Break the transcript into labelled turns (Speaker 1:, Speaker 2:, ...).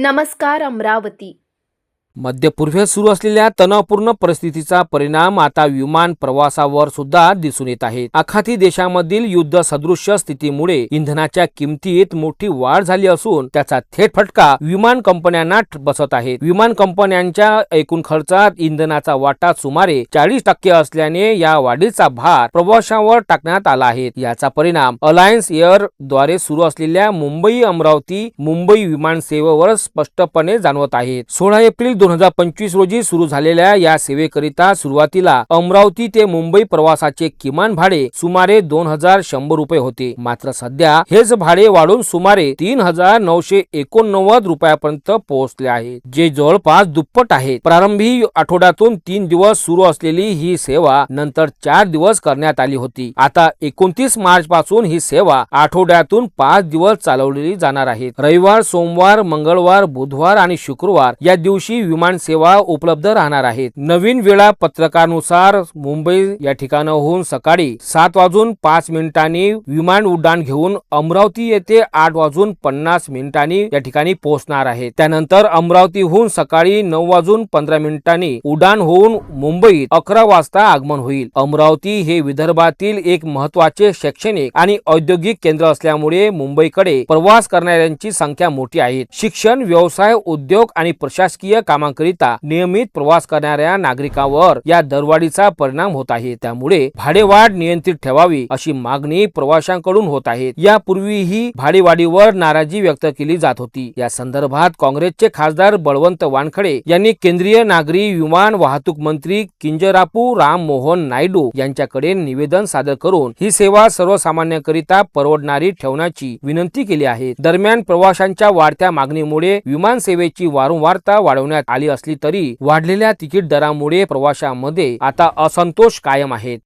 Speaker 1: नमस्कार अमरावती।
Speaker 2: मध्य पूर्वेत सुरू असलेल्या तणावपूर्ण परिस्थितीचा परिणाम आता विमान प्रवासावर सुद्धा दिसून येत आहे। आखाती देशांमधील युद्ध सदृश स्थितीमुळे इंधनाच्या किमतीत मोठी वाढ झाली असून त्याचा थेट फटका विमान कंपन्यांना बसत आहे। विमान कंपन्यांच्या एकूण खर्चात इंधनाचा वाटा सुमारे 40% असल्याने या वाढीचा भार प्रवाशांवर टाकण्यात आला आहे। याचा परिणाम अलायन्स एअर द्वारे सुरू असलेल्या मुंबई अमरावती मुंबई विमान सेवेवर स्पष्टपणे जाणवत आहे। 16 एप्रिल 2025 रोजी सुरू झालेल्या या सेवेकरिता सुरुवातीला अमरावती ते मुंबई प्रवासाचे किमान भाडे सुमारे 2100 रुपये होते। मात्र सध्या हेच भाडे वाढून सुमारे 3989 रुपयापर्यंत पोहोचले आहे, जे जवळपास दुप्पट आहे। प्रारंभी आठवड्यातून 3 दिवस सुरू असलेली ही सेवा नंतर 4 दिवस करण्यात आली होती। आता 29 मार्च पासून ही सेवा आठवड्यातून 5 दिवस चालवली जाणार आहे। रविवार, सोमवार, मंगळवार, बुधवार आणि शुक्रवार या दिवशी विमान सेवा उपलब्ध राहणार आहेत। नवीन वेळापत्रकानुसार मुंबई या ठिकाणाहून सकाळी 7:05 विमान उड्डाण घेऊन अमरावती येथे 8:50 या ठिकाणी पोहोचणार आहे। त्यानंतर अमरावतीहून सकाळी 9:15 उड्डाण होऊन मुंबईत 11 वाजता आगमन होईल। अमरावती हे विदर्भातील एक महत्त्वाचे शैक्षणिक आणि औद्योगिक केंद्र असल्यामुळे मुंबईकडे प्रवास करणाऱ्यांची संख्या मोठी आहे। शिक्षण, व्यवसाय, उद्योग आणि प्रशासकीय कामांकरिता नियमित प्रवास करणाऱ्या नागरिकांवर या दरवाढीचा परिणाम होत आहे। त्यामुळे भाडेवाढ नियंत्रित ठेवावी अशी मागणी प्रवाशांकडून होत आहे। यापूर्वीही भाडेवाढीवर नाराजी व्यक्त केली जात होती। या संदर्भात काँग्रेसचे खासदार बळवंत वानखडे यांनी केंद्रीय नागरी विमान वाहतूक मंत्री किंजरापू राम मोहन नायडू यांच्याकडे निवेदन सादर करून ही सेवा सर्वसामान्यांकरिता परवडणारी ठेवण्याची विनंती केली आहे। दरम्यान प्रवाशांच्या वाढत्या मागणीमुळे विमान सेवेची वारंवारता वाढवण्यात आली असली तरी वाढलेल्या तिकीट दरामुळे प्रवाशांमध्ये आता असंतोष कायम आहे।